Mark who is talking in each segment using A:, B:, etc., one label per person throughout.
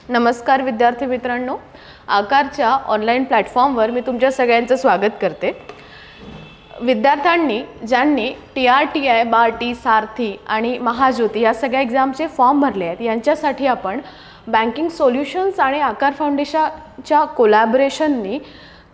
A: नमस्कार विद्यार्थी मित्रांनो, आकारच्या ऑनलाईन प्लॅटफॉर्मवर मी तुमच्या सगळ्यांचं स्वागत करते। विद्यार्थ्यांनी ज्यांनी TRTI, बार्टी, सारथी आणि महाज्योती या सगळ्या एक्झामचे फॉर्म भरले आहेत यांच्यासाठी आपण बँकिंग सोल्युशन्स आणि आकार फाउंडेशनच्या कोलॅबोरेशननी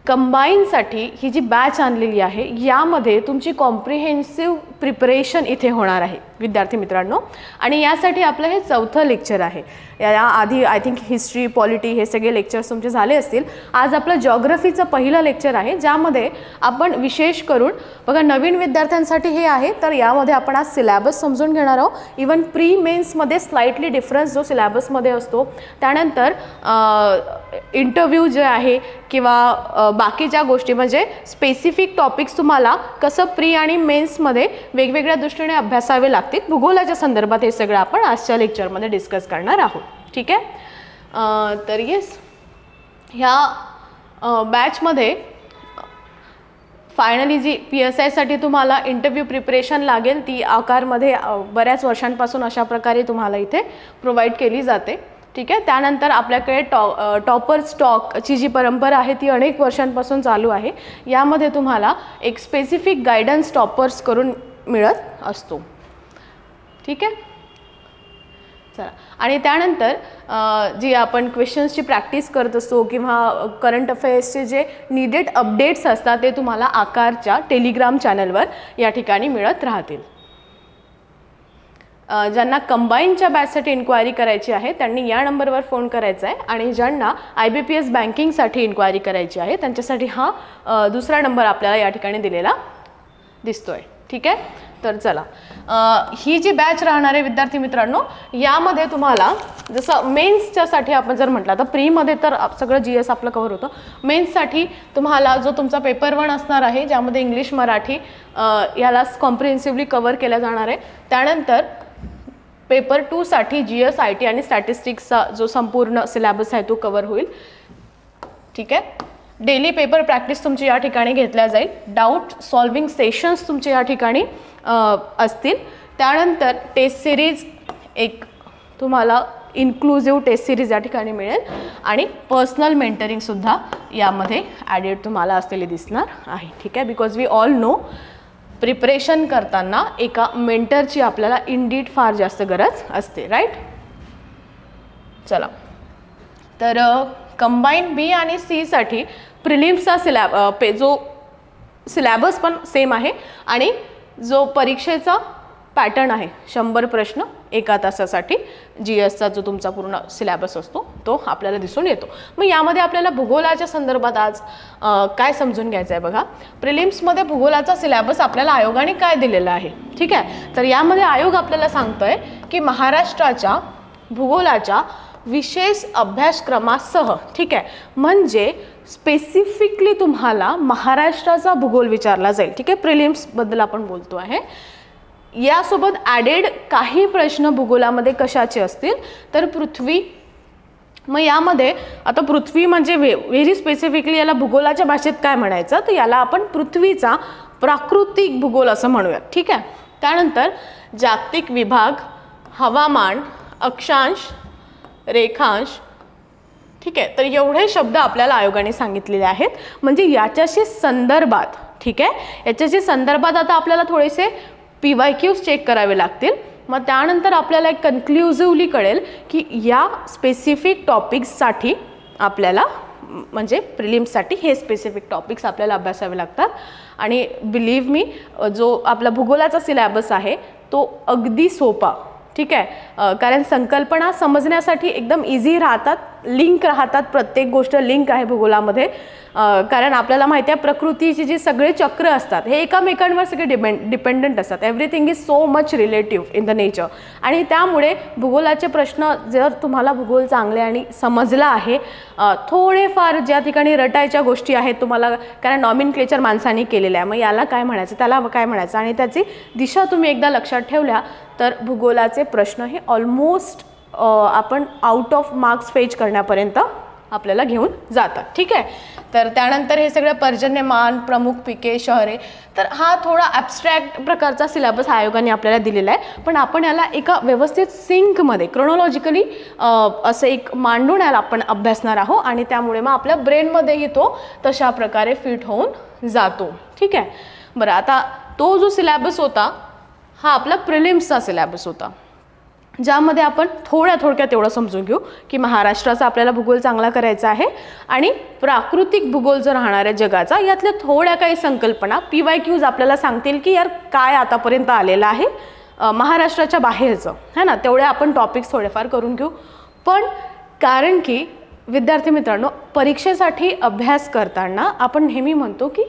A: कंबाईनसाठी ही जी बॅच आणलेली आहे यामध्ये तुमची कॉम्प्रिहेन्सिव्ह प्रिपरेशन इथे होणार आहे विद्यार्थी मित्रांनो। आणि यासाठी आपलं हे चौथं लेक्चर आहे। या आधी आय थिंक हिस्ट्री, पॉलिटी हे सगळे लेक्चर्स तुमचे झाले असतील। आज आपलं जिओग्राफीचं पहिलं लेक्चर आहे ज्यामध्ये आपण विशेष करून बघा नवीन विद्यार्थ्यांसाठी हे आहे, तर यामध्ये आपण आज सिलेबस समजून घेणार आहोत। इवन प्री मेन्समध्ये स्लाइटली डिफरन्स जो सिलेबसमध्ये असतो, त्यानंतर इंटरव्ह्यू जे आहे किंवा बाकीच्या गोष्टी म्हणजे स्पेसिफिक टॉपिक्स तुम्हाला कसं प्री आणि मेन्समध्ये वेगवेगळ्या दृष्टीने अभ्यासावे लागतील भूगोलाच्या संदर्भात हे सगळं आपण आजच्या लेक्चरमध्ये डिस्कस करणार आहोत। ठीक आहे, तर येस ह्या बॅचमध्ये फायनली जी PSIसाठी तुम्हाला इंटरव्ह्यू प्रिपरेशन लागेल ती आकारमध्ये बऱ्याच वर्षांपासून अशा प्रकारे तुम्हाला इथे प्रोव्हाइड केली जाते। ठीक आहे, त्यानंतर आपल्याकडे टॉपर स्टॉकची जी परंपरा आहे ती अनेक वर्षांपासून चालू आहे। यामध्ये तुम्हाला एक स्पेसिफिक गायडन्स टॉपर्स करून मिळत असतो। ठीक आहे, चला, आणि त्यानंतर जी आपण क्वेश्चन्सची प्रॅक्टिस करत असतो किंवा करंट अफेअर्सचे जे नीडेड अपडेट्स असतात ते तुम्हाला आकारच्या टेलिग्राम चॅनलवर या ठिकाणी मिळत राहतील। ज्यांना कंबाईनच्या बॅचसाठी इन्क्वायरी करायची आहे त्यांनी या नंबरवर फोन करायचा आहे, आणि ज्यांना IBPS बँकिंगसाठी इन्क्वायरी करायची आहे त्यांच्यासाठी हा दुसरा नंबर आपल्याला या ठिकाणी दिलेला दिसतोय। ठीक आहे, तर चला, ही जी बॅच राहणार आहे विद्यार्थी मित्रांनो, यामध्ये तुम्हाला जसं मेन्सच्यासाठी आपण जर म्हटलं तर प्रीमध्ये तर सगळं GS आपलं कव्हर होतं। मेन्ससाठी तुम्हाला जो तुमचा पेपर 1 असणार आहे ज्यामध्ये इंग्लिश, मराठी याला कॉम्प्रिहेन्सिव्हली कव्हर केला जाणार आहे। त्यानंतर पेपर 2 साठी GS, IT आणि स्टॅटिस्टिक्सचा जो संपूर्ण सिलेबस आहे तो कव्हर होईल। ठीक आहे, डेली पेपर प्रॅक्टिस तुमची या ठिकाणी घेतल्या जाईल। डाऊट सॉल्विंग सेशन्स तुमचे या ठिकाणी असतील। त्यानंतर टेस्ट सिरीज एक तुम्हाला इन्क्लुझिव्ह टेस्ट सिरीज या ठिकाणी मिळेल, आणि पर्सनल मेंटरिंगसुद्धा यामध्ये ॲडेड तुम्हाला असलेली दिसणार आहे। ठीक आहे, because we all know preparation करताना एका मेंटरची आपल्याला इंडीड फार जास्त गरज असते, राईट। चला, तर कंबाईन B आणि C साठी प्रिलिम्सचा जो सिलेबस पण सेम आहे, आणि जो परीक्षेचा पॅटर्न आहे 100 प्रश्न एका तासासाठी GSचा जो तुमचा पूर्ण सिलेबस असतो तो आपल्याला दिसून येतो। मग यामध्ये आपल्याला भूगोलाच्या संदर्भात आज काय समजून घ्यायचं आहे बघा। प्रिलिम्समध्ये भूगोलाचा सिलेबस आपल्याला आयोगाने काय दिलेला आहे। ठीक आहे, तर यामध्ये आयोग आपल्याला सांगतोय की महाराष्ट्राच्या भूगोलाच्या विशेष अभ्यासक्रमासह, ठीक आहे, म्हणजे स्पेसिफिकली तुम्हाला महाराष्ट्राचा भूगोल विचारला जाईल। ठीक आहे, प्रिलिम्सबद्दल आपण बोलतो आहे। यासोबत ॲडेड काही प्रश्न भूगोलामध्ये कशाचे असतील तर पृथ्वी। मग यामध्ये आता पृथ्वी म्हणजे व्हेरी स्पेसिफिकली याला भूगोलाच्या भाषेत काय म्हणायचं तर याला आपण पृथ्वीचा प्राकृतिक भूगोल असं म्हणूयात। ठीक आहे, त्यानंतर जागतिक विभाग, हवामान, अक्षांश, रेखांश। ठीक आहे, तर एवढे शब्द आपल्याला आयोगाने सांगितलेले आहेत, म्हणजे याच्याशी संदर्भात। ठीक आहे, याच्याशी संदर्भात आता आपल्याला थोडेसे PYQs चेक करावे लागतील। मग त्यानंतर आपल्याला एक कन्क्लुझिव्हली कळेल की या स्पेसिफिक टॉपिक्ससाठी आपल्याला म्हणजे प्रिलिम्ससाठी हे स्पेसिफिक टॉपिक्स आपल्याला अभ्यासावे लागतात। आणि बिलीव्ह मी, जो आपला भूगोलाचा सिलेबस आहे तो अगदी सोपा। ठीक आहे, कारण संकल्पना समजण्यासाठी एकदम इझी राहतात, लिंक राहतात, प्रत्येक गोष्ट लिंक आहे भूगोलामध्ये। कारण आपल्याला माहिती आहे प्रकृतीची जी सगळे चक्र असतात हे एकमेकांवर सगळे डिपेंडंट असतात। Everything is so much relative in the nature, आणि त्यामुळे भूगोलाचे प्रश्न जर तुम्हाला भूगोल चांगले आणि समजला आहे, थोडेफार ज्या ठिकाणी रटायच्या गोष्टी आहेत तुम्हाला, कारण नॉमिनक्लेचर माणसांनी केलेलं आहे, मग याला काय म्हणायचं त्याला काय म्हणायचं आणि त्याची दिशा तुम्ही एकदा लक्षात ठेवल्या तर भूगोलाचे प्रश्न हे ऑलमोस्ट आपण आउट ऑफ मार्क्स फेच करण्यापर्यंत आपल्याला घेऊन जातात. ठीक आहे. तर त्यानंतर हे सगळं पर्जन्यमान, प्रमुख पिके, शहरे, तर हा थोडा ॲब्स्ट्रॅक्ट प्रकारचा सिलेबस आयोगाने आपल्याला दिलेला आहे, पण आपण याला एका व्यवस्थित सिंकमध्ये क्रोनॉलॉजिकली असं एक मांडून याला आपण अभ्यासणार आहोत आणि त्यामुळे मग आपल्या ब्रेनमध्येही तो तशा प्रकारे फिट होऊन जातो. ठीक आहे. बरं, आता तो जो सिलेबस होता हा आपला प्रिलिम्सचा सिलेबस होता, ज्यामध्ये आपण थोडक्यात एवढं समजून घेऊ की महाराष्ट्राचा आपल्याला भूगोल चांगला करायचा आहे आणि प्राकृतिक भूगोल जो राहणार आहे जगाचा, यातल्या थोड्या काही संकल्पना PYQs आपल्याला सांगतील की यार काय आतापर्यंत आलेलं आहे महाराष्ट्राच्या बाहेरचं, है ना, तेवढे आपण टॉपिक्स थोडेफार करून घेऊ. पण कारण की विद्यार्थी मित्रांनो, परीक्षेसाठी अभ्यास करताना आपण नेहमी म्हणतो की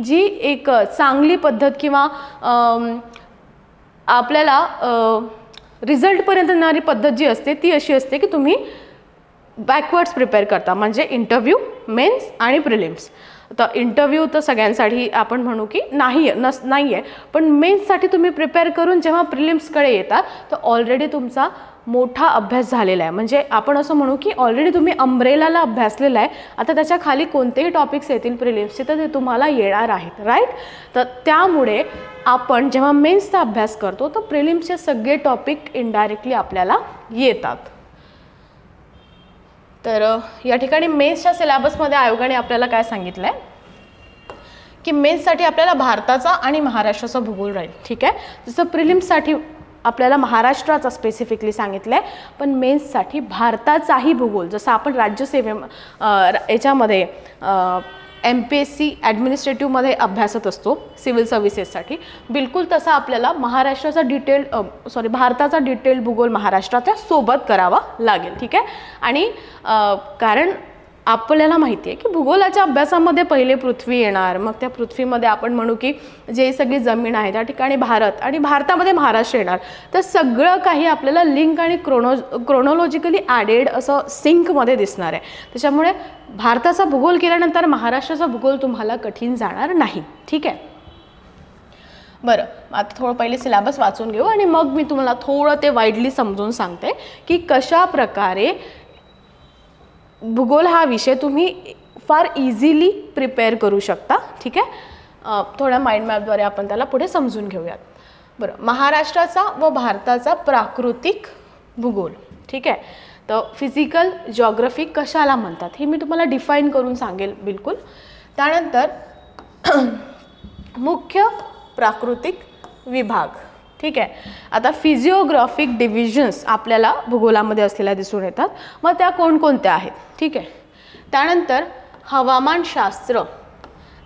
A: जी एक चांगली पद्धत किंवा आपल्याला रिझल्टपर्यंत येणारी पद्धत जी असते ती अशी असते की तुम्ही बॅकवर्ड्स प्रिपेअर करता, म्हणजे इंटरव्ह्यू, मेन्स आणि प्रिलिम्स. तर इंटरव्ह्यू तर सगळ्यांसाठी आपण म्हणू की नाही आहे, पण मेन्ससाठी तुम्ही प्रिपेअर करून जेव्हा प्रिलिम्सकडे येतात तर ऑलरेडी तुमचा मोठा अभ्यास झालेला आहे. म्हणजे आपण असं म्हणू की ऑलरेडी तुम्ही अम्ब्रेलाला अभ्यासलेला आहे. आता त्याच्या खाली कोणतेही टॉपिक्स येतील प्रिलिम्सचे तर ते तुम्हाला येणार आहेत, राईट. तर त्यामुळे आपण जेव्हा मेन्सचा अभ्यास करतो तर प्रिलिम्सचे सगळे टॉपिक इनडायरेक्टली आपल्याला येतात. तर या ठिकाणी मेन्सच्या सिलेबसमध्ये आयोगाने आपल्याला काय सांगितलं आहे की मेन्ससाठी आपल्याला भारताचा आणि महाराष्ट्राचा भूगोल राहील. ठीक आहे. जसं प्रिलिम्ससाठी आपल्याला महाराष्ट्राचा स्पेसिफिकली सांगितलं आहे, पण मेन्ससाठी भारताचाही भूगोल, जसं आपण याच्यामध्ये MPSC ॲडमिनिस्ट्रेटिव्हमध्ये अभ्यासत असतो सिव्हिल सर्व्हिसेससाठी, बिलकुल तसा आपल्याला भारताचा डिटेल भूगोल महाराष्ट्राच्या सोबत करावा लागेल. ठीक आहे. आणि कारण आपल्याला माहिती आहे की भूगोलाच्या अभ्यासामध्ये पहिले पृथ्वी येणार, मग त्या पृथ्वीमध्ये आपण म्हणू की जे सगळी जमीन आहे त्या ठिकाणी भारत, आणि भारतामध्ये महाराष्ट्र येणार. तर सगळं काही आपल्याला लिंक आणि क्रोनॉलॉजिकली ॲडेड असं सिंकमध्ये दिसणार आहे. त्याच्यामुळे भारताचा भूगोल केल्यानंतर महाराष्ट्राचा भूगोल तुम्हाला कठीण जाणार नाही. ठीक आहे. बरं, आता थोडं पहिले सिलेबस वाचून घेऊ आणि मग मी तुम्हाला थोडं ते वाईडली समजून सांगते की कशा प्रकारे भूगोल हा विषय तुम्ही फार इझिली प्रिपेअर करू शकता. ठीक आहे. थोड्या माइंड मॅपद्वारे आपण त्याला पुढे समजून घेऊयात. बरं, महाराष्ट्राचा व भारताचा प्राकृतिक भूगोल. ठीक आहे. तर फिजिकल जॉग्रफी कशाला म्हणतात हे मी तुम्हाला डिफाईन करून सांगेल बिलकुल. त्यानंतर मुख्य प्राकृतिक विभाग. ठीक आहे. आता फिजिओग्राफिक डिव्हिजन्स आपल्याला भूगोलामध्ये असलेल्या दिसून येतात, मग त्या कोणकोणत्या आहेत. ठीक आहे. त्यानंतर हवामानशास्त्र,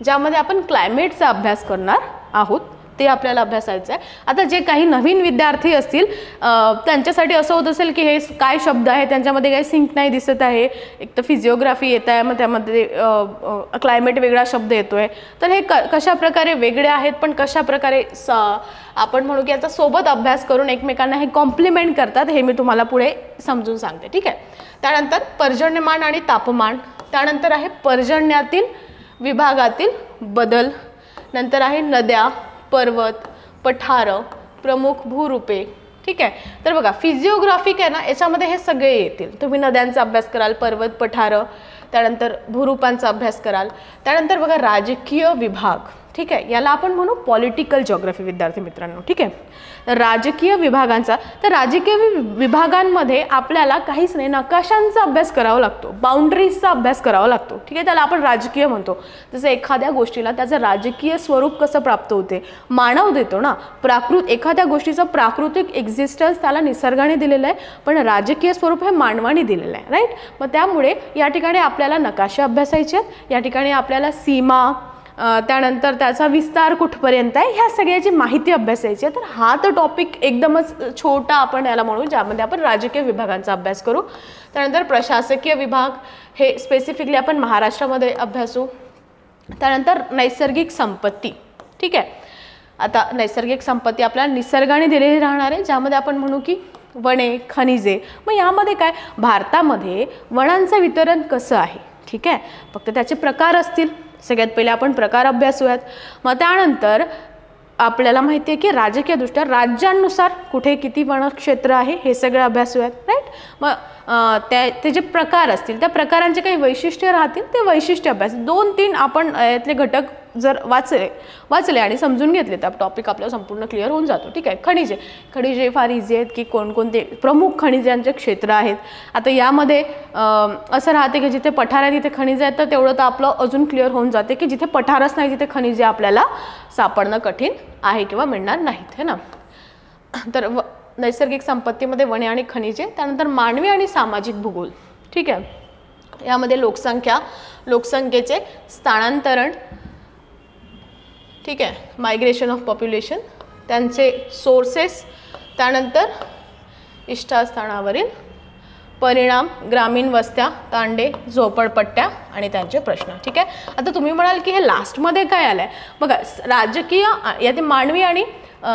A: ज्यामध्ये आपण क्लायमेटचा अभ्यास करणार आहोत, ते आपल्याला अभ्यासायचं आहे. आता जे काही नवीन विद्यार्थी असतील त्यांच्यासाठी असं होत असेल की हे काय शब्द आहे, त्यांच्यामध्ये काही सिंक नाही दिसत आहे. एक तर फिजिओग्राफी येत आहे, मग त्यामध्ये क्लायमेट वेगळा शब्द येतो आहे. तर हे कशा प्रकारे वेगळे आहेत, पण कशा प्रकारे आपण म्हणू की याचा सोबत अभ्यास करून एकमेकांना हे कॉम्प्लिमेंट करतात, हे मी तुम्हाला पुढे समजून सांगते. ठीक आहे. त्यानंतर पर्जन्यमान आणि तापमान, त्यानंतर आहे पर्जन्यातील विभागातील बदल, नंतर आहे नद्या, पर्वत, पठारं, प्रमुख भूरूपे. ठीक आहे. तर बघा फिजिओग्राफिक आहे ना, याच्यामध्ये हे सगळे येतील. तुम्ही नद्यांचा अभ्यास कराल, पर्वत, पठारं, त्यानंतर भूरूपांचा अभ्यास कराल. त्यानंतर बघा राजकीय विभाग. ठीक आहे. याला आपण म्हणू पॉलिटिकल जॉग्रफी विद्यार्थी मित्रांनो. ठीक आहे. तर राजकीय विभागांचा, तर राजकीय विभागांमध्ये आपल्याला काहीच नाही, नकाशांचा अभ्यास करावा लागतो, बाउंड्रीजचा अभ्यास करावा लागतो. ठीक आहे. त्याला आपण राजकीय म्हणतो. जसं एखाद्या गोष्टीला त्याचं राजकीय स्वरूप कसं प्राप्त होते, मानव देतो ना. एखाद्या गोष्टीचं प्राकृतिक एक्झिस्टन्स त्याला निसर्गाने दिलेलं आहे, पण राजकीय स्वरूप हे मानवाने दिलेलं आहे, राईट. मग त्यामुळे या ठिकाणी आपल्याला नकाशे अभ्यासायचे आहेत, या ठिकाणी आपल्याला सीमा, त्यानंतर त्याचा विस्तार कुठपर्यंत आहे, ह्या सगळ्याची माहिती अभ्यासायची आहे. तर हा तर टॉपिक एकदमच छोटा आपण याला म्हणू, ज्यामध्ये आपण राजकीय विभागांचा अभ्यास करू. त्यानंतर प्रशासकीय विभाग, हे स्पेसिफिकली आपण महाराष्ट्रामध्ये अभ्यासू. त्यानंतर नैसर्गिक संपत्ती. ठीक आहे. आता नैसर्गिक संपत्ती आपल्याला निसर्गाने दिलेली राहणार आहे, ज्यामध्ये आपण म्हणू की वने, खनिजे. मग यामध्ये काय, भारतामध्ये वनांचं वितरण कसं आहे. ठीक आहे. फक्त त्याचे प्रकार असतील. सगळ्यात पहिले आपण प्रकार अभ्यासूयात. मग त्यानंतर आपल्याला माहिती आहे की राजकीयदृष्ट्या राज्यांनुसार कुठे किती वनक्षेत्र आहे हे सगळं अभ्यासूयात, राईट. मग ते जे प्रकार असतील त्या प्रकारांचे काही वैशिष्ट्य राहतील ते वैशिष्ट्य अभ्यास. 2-3 आपण यातले घटक जर वाचले आणि समजून घेतले तर टॉपिक आपला संपूर्ण क्लिअर होऊन जातो. ठीक आहे. खनिजे फार इझी आहेत की कोणकोणते प्रमुख खनिजांचे क्षेत्र आहेत. आता यामध्ये असं राहते की जिथे पठार आहे तिथे खनिजे आहेत तर तेवढं तर आपलं अजून क्लिअर होऊन जाते की जिथे पठारच नाही तिथे खनिजे आपल्याला सापडणं कठीण आहे किंवा मिळणार नाहीत, है ना. तर नैसर्गिक संपत्तीमध्ये वने आणि खनिजे, त्यानंतर मानवी आणि सामाजिक भूगोल. ठीक आहे. यामध्ये लोकसंख्येचे स्थानांतरण, ठीक आहे, मायग्रेशन ऑफ पॉप्युलेशन, त्यांचे सोर्सेस, त्यानंतर इष्टास्थानावरील परिणाम, ग्रामीण वस्त्या, तांडे, झोपडपट्ट्या आणि त्यांचे प्रश्न. ठीक आहे. आता तुम्ही म्हणाल की हे लास्टमध्ये काय आलं आहे बघा. राजकीय यात मानवी आणि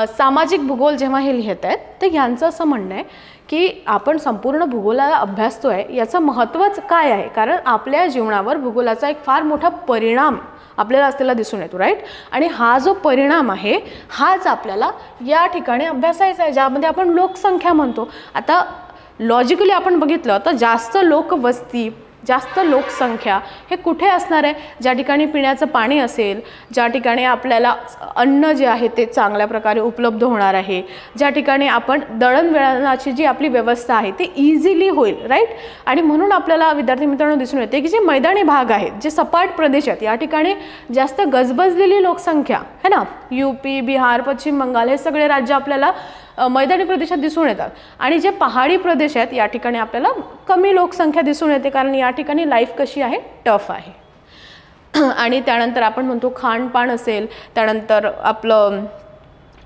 A: सामाजिक भूगोल जेव्हा हे लिहित आहेत तर यांचं असं म्हणणं आहे की आपण संपूर्ण भूगोलाला अभ्यासतोय याचं महत्त्वच काय आहे, कारण आपल्या जीवनावर भूगोलाचा एक फार मोठा परिणाम आपल्याला असलेला दिसून येतो, राईट. आणि हा जो परिणाम आहे हाच आपल्याला या ठिकाणी अभ्यासायचा आहे, ज्यामध्ये आपण लोकसंख्या म्हणतो. आता लॉजिकली आपण बघितलं तर जास्त लोकवस्ती, जास्त लोकसंख्या हे कुठे असणार आहे, ज्या ठिकाणी पिण्याचं पाणी असेल, ज्या ठिकाणी आपल्याला अन्न जे आहे ते चांगल्या प्रकारे उपलब्ध होणार आहे, ज्या ठिकाणी आपण दळणवळणाची जी आपली व्यवस्था आहे ती इझिली होईल, राईट. आणि म्हणून आपल्याला विद्यार्थी मित्रांनो दिसून येते की जे मैदानी भाग आहेत, जे सपाट प्रदेश आहेत, या ठिकाणी जास्त गजबजलेली लोकसंख्या है ना. UP, बिहार, पश्चिम बंगाल हे सगळे राज्य आपल्याला मैदानी प्रदेशात दिसून येतात. आणि जे पहाडी प्रदेश आहेत या ठिकाणी आपल्याला कमी लोकसंख्या दिसून येते, कारण या ठिकाणी लाईफ कशी आहे, टफ आहे. आणि त्यानंतर आपण म्हणतो खानपान असेल, त्यानंतर आपलं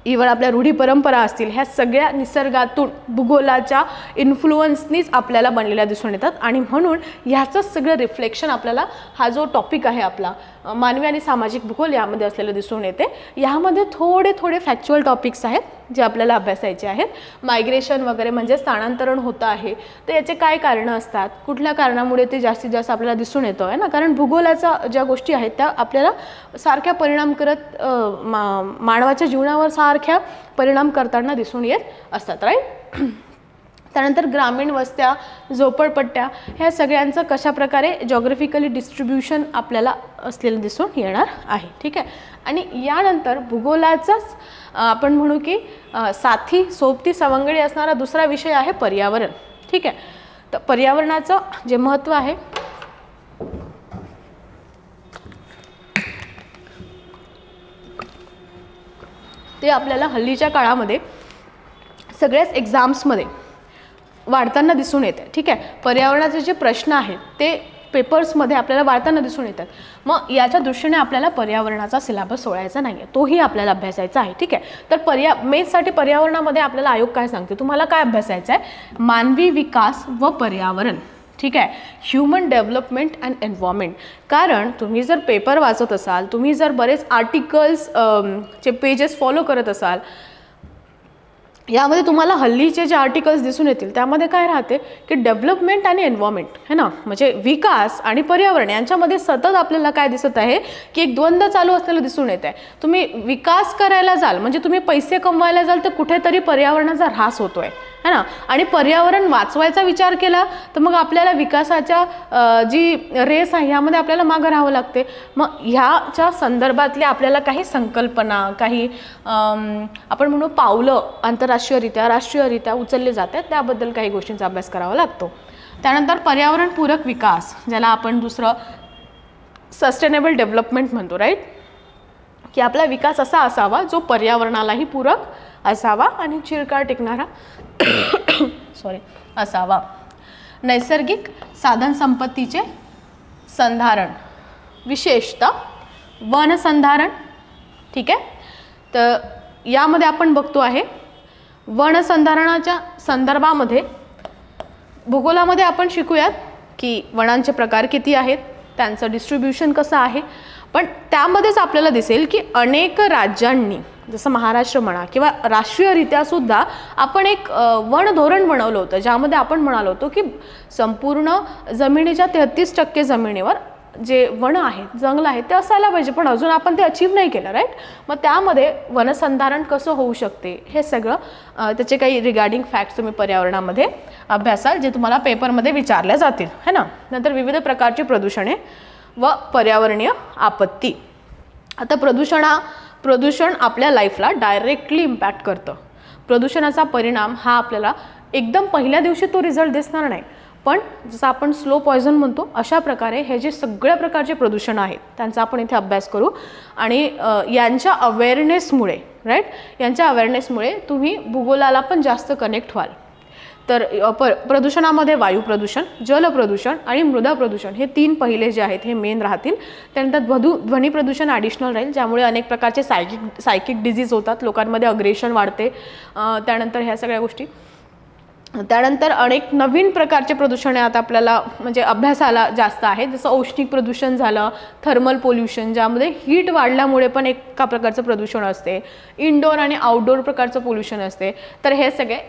A: इव्हन आपल्या रूढी परंपरा असतील, ह्या सगळ्या निसर्गातून भूगोलाच्या इन्फ्लुअन्सनीच आपल्याला बनलेल्या दिसून येतात. आणि म्हणून ह्याचंच सगळं रिफ्लेक्शन आपल्याला हा जो टॉपिक आहे आपला मानवी आणि सामाजिक भूगोल यामध्ये असलेलं दिसून येते. यामध्ये थोडे फॅक्च्युअल टॉपिक्स आहेत जे आपल्याला अभ्यासायचे आहेत. मायग्रेशन वगैरे म्हणजे स्थानांतरण होतं आहे तर याचे काय कारणं असतात, कुठल्या कारणामुळे ते जास्तीत जास्त आपल्याला दिसून येतं आहे ना, कारण भूगोलाच्या ज्या गोष्टी आहेत त्या आपल्याला सारख्या परिणाम करत मानवाच्या जीवनावर सारख्या परिणाम करताना दिसून येत असतात, राईट. त्यानंतर ग्रामीण वस्त्या, झोपडपट्ट्या ह्या सगळ्यांचं कशा प्रकारे जॉग्राफिकली डिस्ट्रीब्युशन आपल्याला असलेलं दिसून येणार आहे. ठीक आहे. आणि यानंतर भूगोलाचाच आपण म्हणू की साथी सोबती सवंगडी असणारा दुसरा विषय आहे पर्यावरण. ठीक आहे. तर पर्यावरणाचं जे महत्त्व आहे ते आपल्याला हल्लीच्या काळामध्ये सगळ्याच एक्झाम्समध्ये वाढताना दिसून येते. ठीक आहे. पर्यावरणाचे जे प्रश्न आहेत ते पेपर्समध्ये आपल्याला वाढताना दिसून येतात. मग याच्या दृष्टीने आपल्याला पर्यावरणाचा सिलेबस सोडायचा नाही आहे, तोही आपल्याला अभ्यासायचा आहे. ठीक आहे. तर मेथसाठी पर्यावरणामध्ये आपल्याला आयोग काय सांगते, तुम्हाला काय अभ्यासायचं आहे, मानवी विकास व पर्यावरण. ठीक आहे. Human development and environment. कारण तुम्ही जर पेपर वाचत असाल, तुम्ही जर बरेच आर्टिकल्स चे पेजेस फॉलो करत असाल, यामध्ये तुम्हाला हल्लीचे जे आर्टिकल्स दिसून येतील त्यामध्ये काय राहते की डेव्हलपमेंट आणि एन्व्हायरमेंट है ना, म्हणजे विकास आणि पर्यावरण यांच्यामध्ये सतत आपल्याला काय दिसत आहे की एक द्वंद्व चालू असलेलं दिसून येत आहे. तुम्ही विकास करायला जाल म्हणजे तुम्ही पैसे कमवायला जाल तर कुठेतरी पर्यावरणाचा ऱ्हास होतोय है ना, आणि पर्यावरण वाचवायचा विचार केला तर मग आपल्याला विकासाच्या जी रेस आहे ह्यामध्ये आपल्याला मागं राहावं लागते. मग ह्याच्या संदर्भातल्या आपल्याला काही संकल्पना, काही आपण म्हणू पावलं आंतरराष्ट्रीयरित्या राष्ट्रीयरित्या उचलले जातात, त्याबद्दल काही गोष्टींचा अभ्यास करावा लागतो. त्यानंतर पर्यावरणपूरक विकास, ज्याला आपण दुसरं सस्टेनेबल डेव्हलपमेंट म्हणतो, राईट, की आपला विकास असा असावा जो पर्यावरणालाही पूरक असावा आणि चिरकाळ टिकणारा असावा. नैसर्गिक साधन संपत्तीचे संधारण, विशेषतः वन संधारण. ठीक आहे. तर यामध्ये आपण बघतो आहे वन संधारणाच्या संदर्भामध्ये भूगोलामध्ये आपण शिकूयात की वनांचे प्रकार किती आहेत, त्यांचं डिस्ट्रीब्युशन कसं आहे. पण त्यामध्येच आपल्याला दिसेल की अनेक राज्यांनी, जसं महाराष्ट्र म्हणा किंवा राष्ट्रीयरित्या सुद्धा आपण एक वन धोरण बनवलं होतं, ज्यामध्ये आपण म्हणालो होतो की संपूर्ण जमिनीच्या 33% जमिनीवर जे वन आहेत, जंगल आहेत ते असायला पाहिजे, पण अजून आपण ते अचीव नाही केलं, राईट. मग त्यामध्ये वनसंधारण कसं होऊ शकते हे सगळं त्याचे काही रिगार्डिंग फॅक्ट्स तुम्ही पर्यावरणामध्ये अभ्यासाल, जे तुम्हाला पेपरमध्ये विचारल्या जातील, है ना. नंतर विविध प्रकारची प्रदूषणे व पर्यावरणीय आपत्ती. आता प्रदूषण आपल्या लाईफला डायरेक्टली इम्पॅक्ट करतं. प्रदूषणाचा परिणाम हा आपल्याला एकदम पहिल्या दिवशी तो रिझल्ट दिसणार नाही, पण जसं आपण स्लो पॉयझन म्हणतो अशा प्रकारे हे जे सगळ्या प्रकारचे प्रदूषण आहेत त्यांचा आपण इथे अभ्यास करू. आणि यांच्या अवेअरनेसमुळे, राईट, यांच्या अवेअरनेसमुळे तुम्ही भूगोलाला पण जास्त कनेक्ट व्हाल. तर प्रदूषणामध्ये वायू प्रदूषण, जल प्रदूषण आणि मृदा प्रदूषण हे 3 पहिले जे आहेत हे मेन राहतील. त्यानंतर ध्वनी प्रदूषण ॲडिशनल राहील, ज्यामुळे अनेक प्रकारचे सायकिक डिझीज होतात, लोकांमध्ये अग्रेशन वाढते. त्यानंतर ह्या सगळ्या गोष्टी. त्यानंतर अनेक नवीन प्रकारचे प्रदूषणे आता आपल्याला म्हणजे अभ्यासाला जास्त आहेत, जसं औष्णिक प्रदूषण झालं, थर्मल पोल्युशन, ज्यामध्ये हीट वाढल्यामुळे पण एका प्रकारचं प्रदूषण असते, इनडोअर आणि आउटडोअर प्रकारचं पोल्युशन असते. तर हे सगळे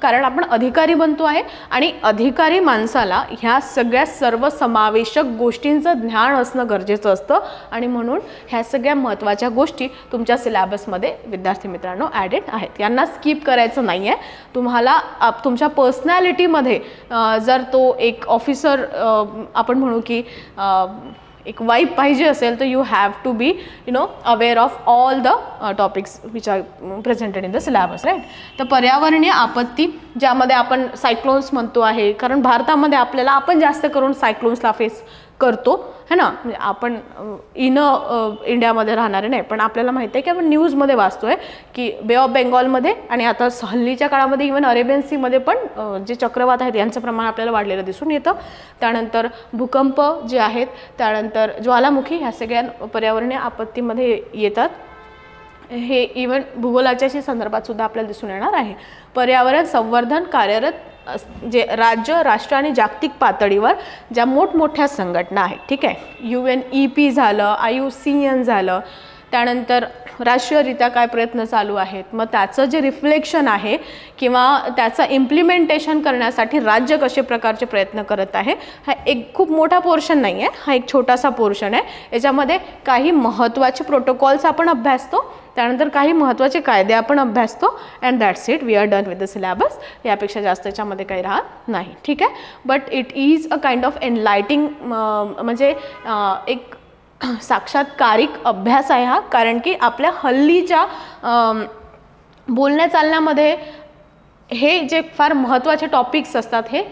A: कारण आपण अधिकारी बनतो आहे आणि अधिकारी माणसाला ह्या सगळ्या सर्वसमावेशक गोष्टींचं ज्ञान असणं गरजेचं असतं. आणि म्हणून ह्या सगळ्या महत्त्वाच्या गोष्टी तुमच्या सिलेबसमध्ये विद्यार्थी मित्रांनो ॲडेड आहेत. यांना स्किप करायचं नाही आहे. तुम्हाला तुमच्या पर्सनॅलिटीमध्ये जर तो एक ऑफिसर आपण म्हणू की एक वाईब पाहिजे असेल तर you have to be aware of all the topics which are presented in the syllabus, right. तर पर्यावरणीय आपत्ती, ज्यामध्ये आपण सायक्लोन्स म्हणतो आहे, कारण भारतामध्ये आपण जास्त करून सायक्लोन्सला फेस करतो, है ना. म्हणजे आपण इंडियामध्ये राहणारे नाही, पण आपल्याला माहिती आहे की आपण न्यूजमध्ये वाचतोय की बे ऑफ बेंगॉलमध्ये आणि आता हल्लीच्या काळामध्ये इव्हन अरेबियन सीमध्ये पण जे चक्रवात आहेत यांचं प्रमाण आपल्याला वाढलेलं दिसून येतं. त्यानंतर भूकंप जे आहेत, त्यानंतर ज्वालामुखी, ह्या सगळ्या पर्यावरणीय आपत्तीमध्ये येतात. हे इव्हन भूगोलाच्याशी संदर्भात सुद्धा आपल्याला दिसून येणार आहे. पर्यावरण संवर्धन कार्यरत जे राज्य, राष्ट्र आणि जागतिक पातळीवर ज्या मोठमोठ्या संघटना आहेत, ठीक आहे, UNEP झालं, IUCN झालं, त्यानंतर राष्ट्रीयरित्या काय प्रयत्न चालू आहेत, मग त्याचं जे रिफ्लेक्शन आहे किंवा त्याचं इम्प्लिमेंटेशन करण्यासाठी राज्य कसे प्रकारचे प्रयत्न करत आहे, हा एक खूप मोठा पोर्शन नाही आहे, हा एक छोटासा पोर्शन आहे. याच्यामध्ये काही महत्त्वाचे प्रोटोकॉल्स आपण अभ्यासतो, त्यानंतर काही महत्त्वाचे कायदे आपण अभ्यासतो, and that's it, we are done with the syllabus. यापेक्षा जास्त याच्यामध्ये काही राहत नाही, ठीक आहे. But it is a kind of enlightening, म्हणजे एक साक्षात्कारिक अभ्यास आहे हा, कारण की आपल्या हल्लीच्या बोलण्या चालण्यामध्ये हे जे फार महत्त्वाचे टॉपिक्स असतात हे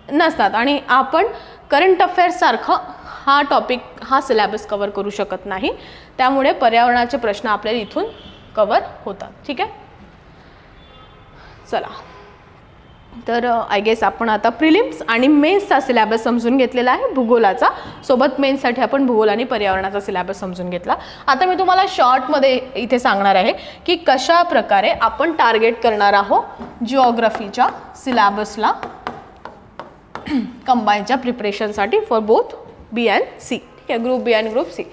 A: नसतात, आणि आपण करंट अफेअर्ससारखं हा टॉपिक, हा सिलेबस कवर करू शकत नाही. त्यामुळे पर्यावरणाचे प्रश्न आपल्याला इथून कवर होतात, ठीक आहे. चला, तर आय गेस आपण आता प्रिलिम्स आणि मेन्सचा सिलेबस समजून घेतलेला आहे भूगोलाचा. सोबत मेन्ससाठी आपण भूगोल आणि पर्यावरणाचा सिलेबस समजून घेतला. आता मी तुम्हाला शॉर्टमध्ये इथे सांगणार आहे की कशा प्रकारे आपण टार्गेट करणार आहोत जिओग्राफीच्या सिलेबसला कंबाईनच्या प्रिपरेशनसाठी for both B and C, ठीक आहे, ग्रुप बी आणि ग्रुप सी.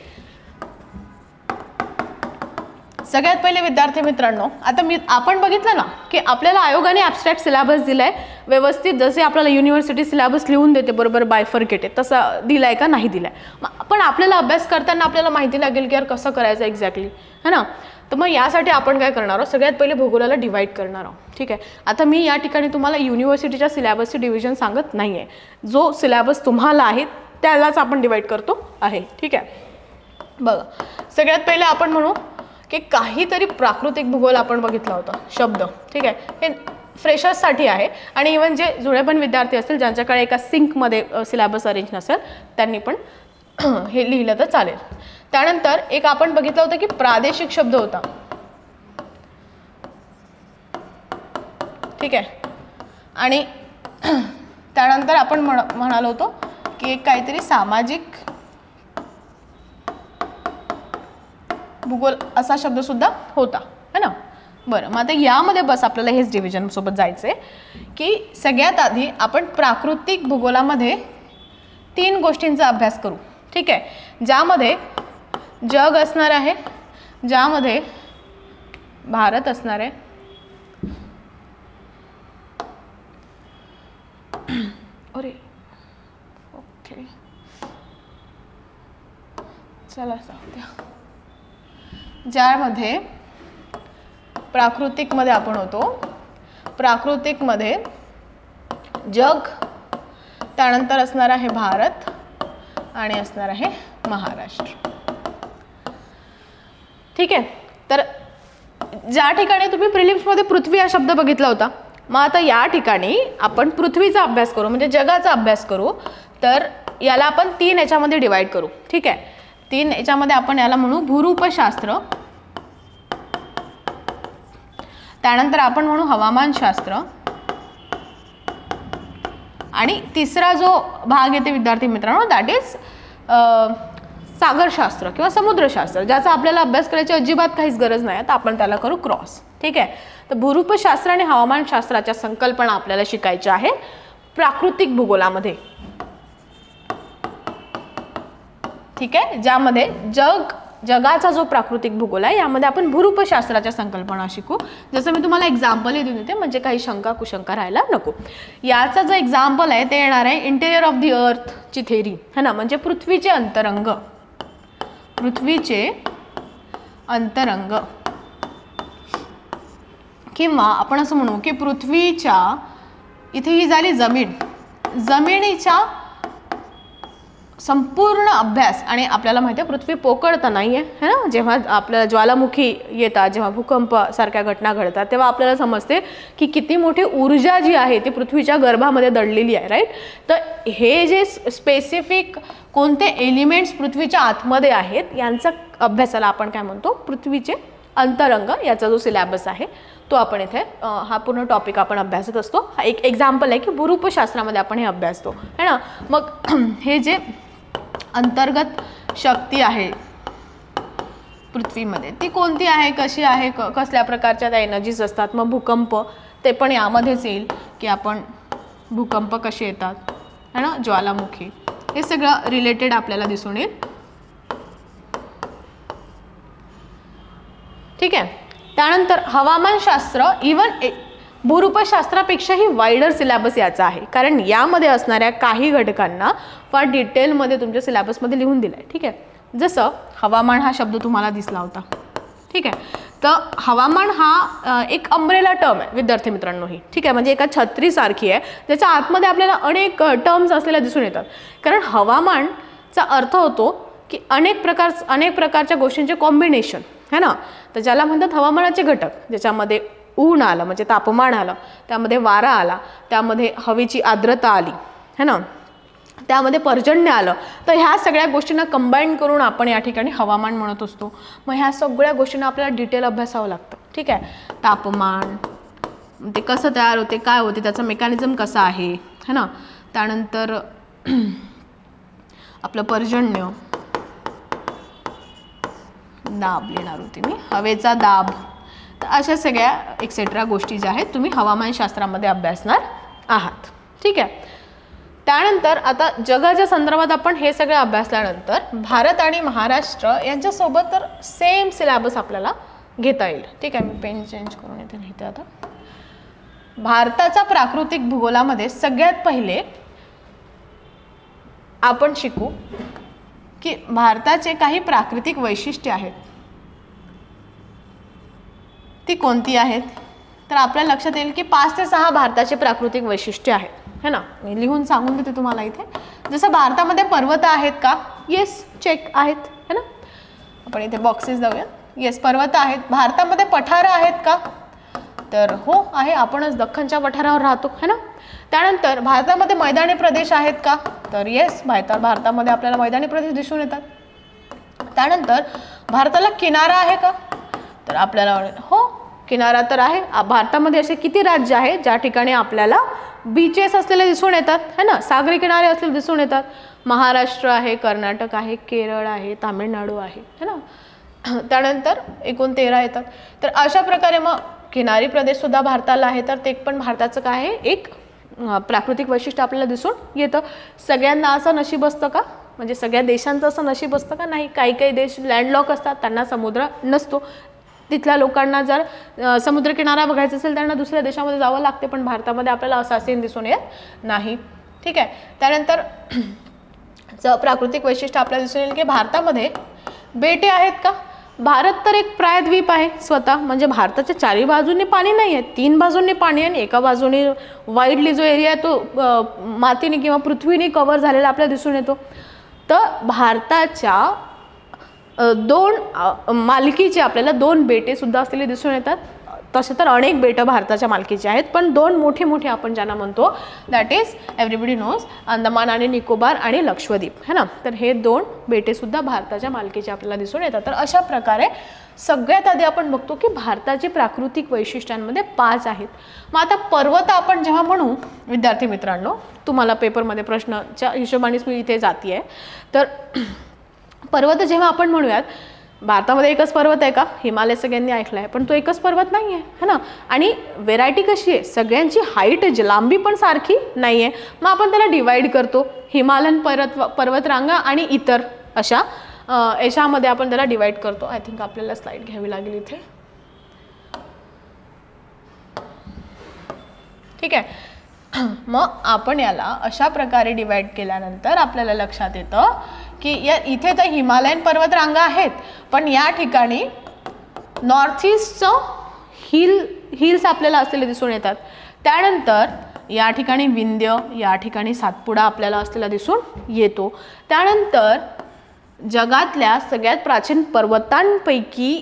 A: सगळ्यात पहिले विद्यार्थी मित्रांनो, आता आपण बघितलं ना की आपल्याला आयोगाने ॲब्स्ट्रॅक्ट सिलेबस दिलाय व्यवस्थित, जसे आपल्याला युनिव्हर्सिटी सिलेबस लिहून देते बरोबर बायफर्केटेड, तसा दिलाय का नाही दिलाय. पण आपल्याला अभ्यास करताना आपल्याला माहिती लागेल की यार कसं करायचं एक्झॅक्टली, है ना. तर मग यासाठी आपण काय करणार आहोत, सगळ्यात पहिले भूगोलाला डिवाईड करणार आहोत, ठीक आहे. आता मी या ठिकाणी तुम्हाला युनिव्हर्सिटीच्या सिलेबसचे डिव्हिजन सांगत नाही आहे, जो सिलेबस तुम्हाला आहे त्यालाच आपण डिवाईड करतो आहे, ठीक आहे. बघा, सगळ्यात पहिले आपण म्हणू की काहीतरी प्राकृतिक भूगोल आपण बघितला होता शब्द, ठीक आहे. हे फ्रेशर्ससाठी आहे, आणि इव्हन जे जुळे पण विद्यार्थी असतील ज्यांच्याकडे एका सिंकमध्ये सिलेबस अरेंज नसेल त्यांनी पण हे लिहिलं तर चालेल. त्यानंतर एक आपण बघितलं होतं की प्रादेशिक शब्द होता, ठीक आहे. आणि त्यानंतर आपण म्हणालो होतो की एक काहीतरी सामाजिक भूगोल असा शब्द सुद्धा होता, है ना. बरं, मग आता यामध्ये बस आपल्याला हेच डिव्हिजन सोबत जायचं आहे की सगळ्यात आधी आपण प्राकृतिक भूगोलामध्ये 3 गोष्टींचा अभ्यास करू, ठीक आहे. ज्यामध्ये जग असणार आहे, ज्यामध्ये भारत असणार आहे, अरे ओके, चला सांगते, ज्यामध्ये प्राकृतिकमध्ये आपण होतो, प्राकृतिकमध्ये जग, त्यानंतर असणार आहे भारत आणि असणार आहे महाराष्ट्र. ठीक आहे. तर ज्या ठिकाणी तुम्ही प्रिलिम्समध्ये पृथ्वी हा शब्द बघितला होता, मग आता या ठिकाणी आपण पृथ्वीचा अभ्यास करू, म्हणजे जगाचा अभ्यास करू. तर याला आपण 3 याच्यामध्ये डिवाइड करू. ठीक आहे. 3 याच्यामध्ये आपण याला म्हणू भूरूपशास्त्र, त्यानंतर आपण म्हणू हवामानशास्त्र, आणि तिसरा जो भाग येते विद्यार्थी मित्रांनो दॅट इज सागरशास्त्र किंवा समुद्रशास्त्र, ज्याचा आपल्याला अभ्यास करायची अजिबात काहीच गरज नाही, तर आपण त्याला करू क्रॉस. ठीक आहे. तर भूरूपशास्त्र आणि हवामानशास्त्राच्या संकल्पना आपल्याला शिकायच्या आहे प्राकृतिक भूगोलामध्ये. ठीक आहे. ज्यामध्ये जगाचा जो प्राकृतिक भूगोल आहे यामध्ये आपण भूरूपशास्त्राच्या संकल्पना शिकू. जसं मी तुम्हाला एक्झाम्पल देऊन देते म्हणजे काही शंका कुशंका राहायला नको. याचा जो एक्झाम्पल आहे ते येणार आहे इंटेरियर ऑफ द अर्थची थेरी है ना, म्हणजे पृथ्वीचे अंतरंग, पृथ्वीचे अंतरंग, किंवा आपण असं म्हणू की पृथ्वीच्या, इथे ही झाली जमीन, जमिनीच्या संपूर्ण अभ्यास. आणि आपल्याला माहिती आहे पृथ्वी पोकळ तर नाही आहे है ना, जेव्हा आपल्याला ज्वालामुखी येतात, जेव्हा भूकंप सारख्या घटना घडतात, तेव्हा आपल्याला समजते की किती मोठी ऊर्जा जी आहे ती पृथ्वीच्या गर्भामध्ये दडलेली आहे. राईट. तर हे जे स्पेसिफिक कोणते एलिमेंट्स पृथ्वीच्या आतमध्ये आहेत यांचा अभ्यासाला आपण काय म्हणतो, पृथ्वीचे अंतरंग, याचा जो सिलेबस आहे तो आपण इथे हा पूर्ण टॉपिक आपण अभ्यासत असतो. हा एक एक्झाम्पल आहे की भूरूपशास्त्रामध्ये आपण हे अभ्यासतो है ना. मग हे जे अंतर्गत शक्ती आहे पृथ्वीमध्ये ती कोणती आहे, कशी आहे, कसल्या प्रकारच्या त्या एनर्जीज असतात. मग भूकंप ते पण यामध्येच येईल की आपण भूकंप कसे येतात है ना, ज्वालामुखी, हे सगळं रिलेटेड आपल्याला दिसून येईल. ठीक आहे. त्यानंतर हवामानशास्त्र इवन भूरूपशास्त्रापेक्षाही वाईडर सिलेबस याचा आहे, कारण यामध्ये असणाऱ्या काही घटकांना फार डिटेलमध्ये तुमच्या सिलेबसमध्ये लिहून दिलं आहे. ठीक आहे. जसं हवामान हा शब्द तुम्हाला दिसला होता. ठीक आहे. तर हवामान हा एक अम्ब्रेला टर्म आहे विद्यार्थी मित्रांनो ही. ठीक आहे. म्हणजे एका छत्रीसारखी आहे, ज्याच्या आतमध्ये आपल्याला अनेक टर्म्स असलेल्या दिसून येतात. कारण हवामानचा अर्थ होतो की अनेक प्रकारच्या गोष्टींचे कॉम्बिनेशन है ना. तर ज्याला म्हणतात हवामानाचे घटक, ज्याच्यामध्ये ऊन आलं म्हणजे तापमान आलं, त्यामध्ये वारा आला, त्यामध्ये हवेची आर्द्रता आली है ना, त्यामध्ये पर्जन्य आलं. तर ह्या सगळ्या गोष्टींना कंबाईन करून आपण या ठिकाणी हवामान म्हणत असतो. मग ह्या सगळ्या गोष्टींना आपल्याला डिटेल अभ्यासावं लागतं. ठीक आहे. तापमान ते कसं तयार होते, काय होते, त्याचं मेकॅनिझम कसं आहे है ना. त्यानंतर आपलं पर्जन्य, दाब लिहिणार होती मी, हवेचा दाब, तर अशा सगळ्या एक्सेट्रा गोष्टी ज्या आहेत तुम्ही हवामानशास्त्रामध्ये अभ्यासणार आहात. ठीक आहे. त्यानंतर आता जगाच्या संदर्भात आपण हे सगळं अभ्यासल्यानंतर भारत आणि महाराष्ट्र यांच्यासोबत तर सेम सिलेबस आपल्याला घेता येईल. ठीक आहे. मी पेन चेंज करून इथे लिहिते आता. भारताचा प्राकृतिक भूगोलामध्ये सगळ्यात पहिले आपण शिकू की भारताचे काही प्राकृतिक वैशिष्ट्ये आहेत. ती कोणती आहेत, तर आपल्या लक्षात येईल की 5 ते 6 भारताचे प्राकृतिक वैशिष्ट्ये आहेत है ना. मी लिहून सांगून देते तुम्हाला इथे. जसं भारतामध्ये पर्वत आहेत का, येस चेक आहेत है ना. आपण इथे बॉक्सेस जाऊया. येस पर्वत आहेत. भारतामध्ये पठारं आहेत का, तर हो आहे, आपणच दख्खनच्या पठारावर राहतो है ना. त्यानंतर भारतामध्ये मैदानी प्रदेश आहेत का, तर येस भारतामध्ये आपल्याला मैदानी प्रदेश दिसून येतात. त्यानंतर भारताला किनारा आहे का, तर आपल्याला हो किनारा तर आहे. भारतामध्ये असे किती राज्य आहेत ज्या ठिकाणी आपल्याला बीचेस असलेले दिसून येतात है ना, सागरी किनारे असलेले दिसून येतात. महाराष्ट्र आहे, कर्नाटक आहे, केरळ आहे, तामिळनाडू आहे है ना. त्यानंतर एकूण 13 येतात. तर अशा प्रकारे मग किनारी प्रदेश सुद्धा भारताला आहे, तर ते पण भारताचं काय आहे एक प्राकृतिक वैशिष्ट्य आपल्याला दिसून येतं. सगळ्यांना असं नशीब असतं का, म्हणजे सगळ्या देशांचं असं नशीब असतं का, नाही. काही देश लँडलॉक असतात, त्यांना समुद्र नसतो. तिथल्या लोकांना जर समुद्रकिनारा बघायचा असेल त्यांना दुसऱ्या देशामध्ये जावं लागते, पण भारतामध्ये आपल्याला असा सीन दिसून येत नाही. ठीक आहे. त्यानंतर प्राकृतिक वैशिष्ट्य आपल्याला दिसून येईल की भारतामध्ये बेटे आहेत का? भारत तर एक प्रायद्वीप आहे स्वतः, म्हणजे भारताच्या चारी बाजूने पाणी नाही आहे, 3 बाजूंनी पाणी आणि एका बाजूने वाईडली जो एरिया आहे तो मातीने किंवा पृथ्वीने कव्हर झालेला आपल्याला दिसून येतो. तर भारताच्या 2 मालकीचे आपल्याला 2 बेटे सुद्धा असलेले दिसून येतात. तसे तर अनेक बेटं भारताच्या मालकीचे आहेत, पण 2 मोठे मोठे आपण ज्यांना म्हणतो that is everybody knows Andaman आणि निकोबार आणि लक्षद्वीप है ना. तर हे 2 बेटे सुद्धा भारताच्या मालकीचे आपल्याला दिसून येतात. तर अशा प्रकारे सगळ्यात आधी आपण बघतो की भारताची प्राकृतिक वैशिष्ट्यांमध्ये 5 आहेत. मग आता पर्वत आपण जेव्हा म्हणू विद्यार्थी मित्रांनो, तुम्हाला पेपरमध्ये प्रश्नाच्या हिशोबानेच मी इथे जाती आहे. तर पर्वत जेव्हा आपण म्हणूयात, भारतामध्ये एकच पर्वत आहे का? हिमालय सगळ्यांनी ऐकलं आहे, पण तो एकच पर्वत नाही आहे है ना. आणि व्हेरायटी कशी आहे, सगळ्यांची हाईट लांबी पण सारखी नाही आहे. मग आपण त्याला डिवाईड करतो, हिमालयन पर्वतरांगा आणि इतर अशा याच्यामध्ये आपण त्याला डिवाईड करतो. आय थिंक आपल्याला स्लाईड घ्यावी लागेल इथे. ठीक आहे. मग आपण याला अशा प्रकारे डिवाइड केल्यानंतर आपल्याला लक्षात येतं की इथे तर हिमालयन पर्वतरांगा आहेत, पण या ठिकाणी नॉर्थ ईस्टचं हिल्स आपल्याला असलेले दिसून येतात. त्यानंतर या ठिकाणी विंध्य, या ठिकाणी सातपुडा आपल्याला असलेला दिसून येतो. त्यानंतर जगातल्या सगळ्यात प्राचीन पर्वतांपैकी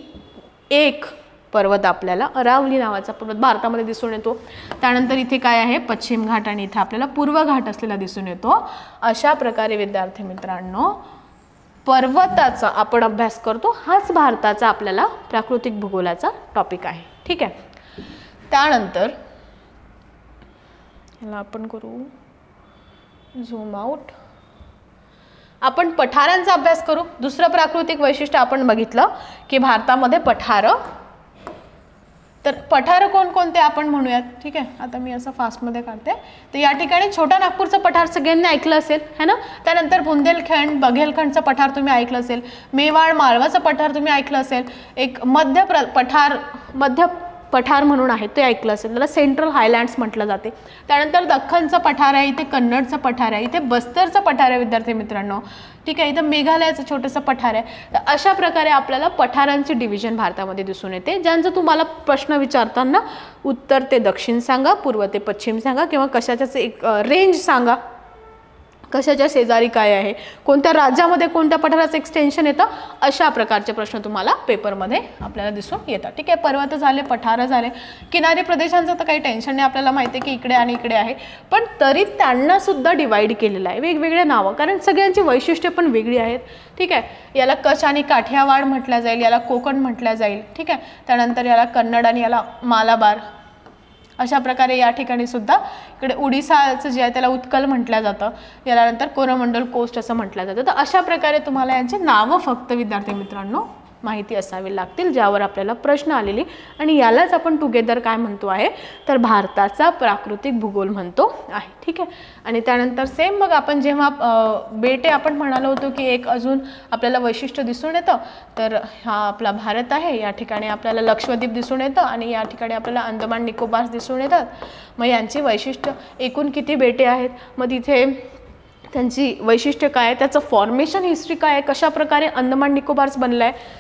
A: एक पर्वत आपल्याला अरावली नावाचा पर्वत भारतामध्ये दिसून येतो. त्यानंतर इथे काय आहे, पश्चिम घाट आणि इथे आपल्याला पूर्व घाट असलेला दिसून येतो. अशा प्रकारे विद्यार्थी मित्रांनो पर्वताचा आपण अभ्यास करतो. हाच भारताचा आपल्याला प्राकृतिक भूगोलाचा टॉपिक आहे. ठीक आहे. त्यानंतर याला आपण करू झूम आउट. आपण पठारांचा अभ्यास करू. दुसरं प्राकृतिक वैशिष्ट्य आपण बघितलं की भारतामध्ये पठार. तर पठार कोणकोणते आपण म्हणूयात. ठीक आहे. आता मी असं फास्टमध्ये काढते. तर या ठिकाणी छोटा नागपूरचं पठार सगळ्यांनी ऐकलं असेल है ना. त्यानंतर बुंदेलखंड बघेलखंडचं पठार तुम्ही ऐकलं असेल. मेवाड माळवाचं पठार तुम्ही ऐकलं असेल. एक मध्य पठार म्हणून आहे ते ऐकलं असेल, त्याला सेंट्रल हायलँड्स म्हटलं जाते. त्यानंतर दख्खनचं पठार आहे, इथे कन्नडचं पठार आहे, इथे बस्तरचं पठार आहे विद्यार्थी मित्रांनो. ठीक आहे. इथं मेघालयाचं छोटंसं पठार आहे. तर अशा प्रकारे आपल्याला पठारांची डिव्हिजन भारतामध्ये दिसून येते, ज्यांचं तुम्हाला प्रश्न विचारताना उत्तर ते दक्षिण सांगा, पूर्व ते पश्चिम सांगा, किंवा कशाच्याच एक रेंज सांगा, कशाच्या शेजारी काय आहे, कोणत्या राज्यामध्ये कोणत्या पठाराचं एक्सटेन्शन येतं, अशा प्रकारचे प्रश्न तुम्हाला पेपरमध्ये आपल्याला दिसून येतात. ठीक आहे. पर्वत झाले, पठार झाले, किनारी प्रदेशांचं तर काही टेन्शन नाही, आपल्याला माहिती आहे की इकडे आणि इकडे आहे, पण तरी त्यांना सुद्धा डिवाइड केलेलं आहे वेगवेगळे नावं, कारण सगळ्यांची वैशिष्ट्ये पण वेगळी आहेत. ठीक आहे. याला कच्छ आणि काठियावाड म्हटलं जाईल, याला कोकण म्हटलं जाईल. ठीक आहे. त्यानंतर याला कन्नड आणि याला मालाबार. अशा प्रकारे या ठिकाणी सुद्धा इकडे उडीसाचं जे आहे त्याला उत्कल म्हटलं जातं, याला नंतर कोरोमंडल कोस्ट असं म्हटलं जातं. तर अशा प्रकारे तुम्हाला यांची नावं फक्त विद्यार्थी मित्रांनो माहिती असावी लागतील, ज्यावर आपल्याला प्रश्न आलेली, आणि यालाच आपण टुगेदर काय म्हणतो आहे तर भारताचा प्राकृतिक भूगोल म्हणतो आहे. ठीक आहे. आणि त्यानंतर सेम मग आपण जेव्हा बेटे आपण म्हणालो होतो की एक अजून आपल्याला वैशिष्ट्य दिसून येतं, तर हा आपला भारत आहे. या ठिकाणी आपल्याला लक्षद्वीप दिसून येतं आणि या ठिकाणी आपल्याला अंदमान निकोबार दिसून येतात. मग यांची वैशिष्ट्य एकूण किती बेटे आहेत, मग तिथे त्यांची वैशिष्ट्य काय आहे, त्याचं फॉर्मेशन हिस्ट्री काय आहे, कशाप्रकारे अंदमान निकोबार्स बनलं आहे,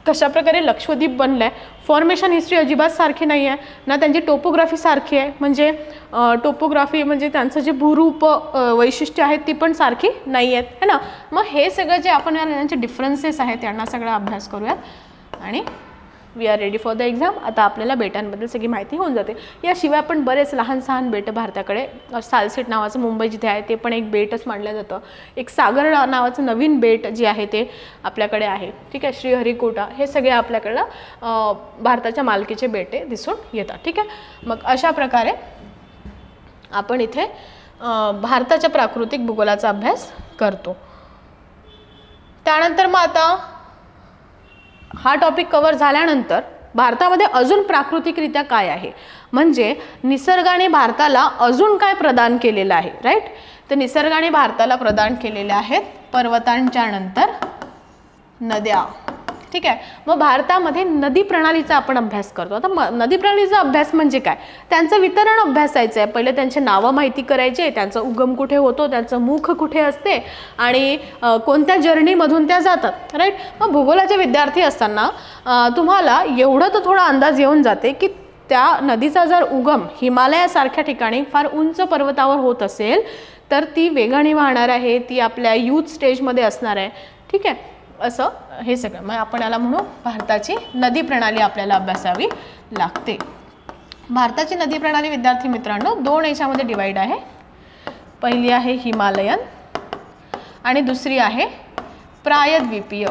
A: कशाप्रकारे लक्षद्वीप बनलं आहे. फॉर्मेशन हिस्ट्री अजिबात सारखी नाही आहे ना, त्यांची टोपोग्राफी सारखी आहे, म्हणजे टोपोग्राफी म्हणजे त्यांचं जे भूरूप वैशिष्ट्य आहेत ती पण सारखी नाही आहेत है ना. मग हे सगळं जे आपण यांचे डिफरन्सेस आहेत यांना सगळा अभ्यास करूयात आणि we are ready for the exam. आता आपल्याला बेटांबद्दल सगळी माहिती होऊन जाते. याशिवाय पण बरेच लहान सहान बेटं भारताकडे, सालसेट नावाचं मुंबई जिथे आहे ते पण एक बेटच मानलं जातं. एक सागर नावाचं नवीन बेट जे आहे ते आपल्याकडे आहे. ठीक आहे. श्रीहरिकोटा, हे सगळे आपल्याकडं भारताच्या मालकीचे बेटे दिसून येतात. ठीक आहे. मग अशा प्रकारे आपण इथे भारताच्या प्राकृतिक भूगोलाचा अभ्यास करतो. त्यानंतर मग आता हा टॉपिक कव्हर झाल्यानंतर भारतामध्ये अजून प्राकृतिकरित्या काय आहे, म्हणजे निसर्गाने भारताला अजून काय प्रदान केलेलं आहे. राईट. तर निसर्गाने भारताला प्रदान केलेले आहेत पर्वतांच्या नंतर नद्या, ठीक आहे. मग भारतामध्ये नदी प्रणालीचा आपण अभ्यास करतो. आता नदी प्रणालीचा अभ्यास म्हणजे काय, त्यांचं वितरण अभ्यासायचं आहे. पहिले त्यांचे नावं माहिती करायचे, त्यांचा उगम कुठे होतो, त्यांचं मुख कुठे असते आणि कोणत्या जर्नीमधून त्या जातात, राईट. मग भूगोलाचे विद्यार्थी असताना तुम्हाला एवढं तर थोडा अंदाज येऊन जाते की त्या नदीचा जर उगम हिमालयासारख्या ठिकाणी फार उंच पर्वतावर होत असेल तर ती वेगाने वाहणार आहे, ती आपल्या यूथ स्टेजमध्ये असणार आहे, ठीक आहे. असं हे सगळं मग आपण याला म्हणू भारताची नदी प्रणाली आपल्याला अभ्यासावी लागते. भारताची नदी प्रणाली विद्यार्थी मित्रांनो 2 याच्यामध्ये डिवाइड आहे. पहिली आहे हिमालयन आणि दुसरी आहे प्रायद्वीपीय,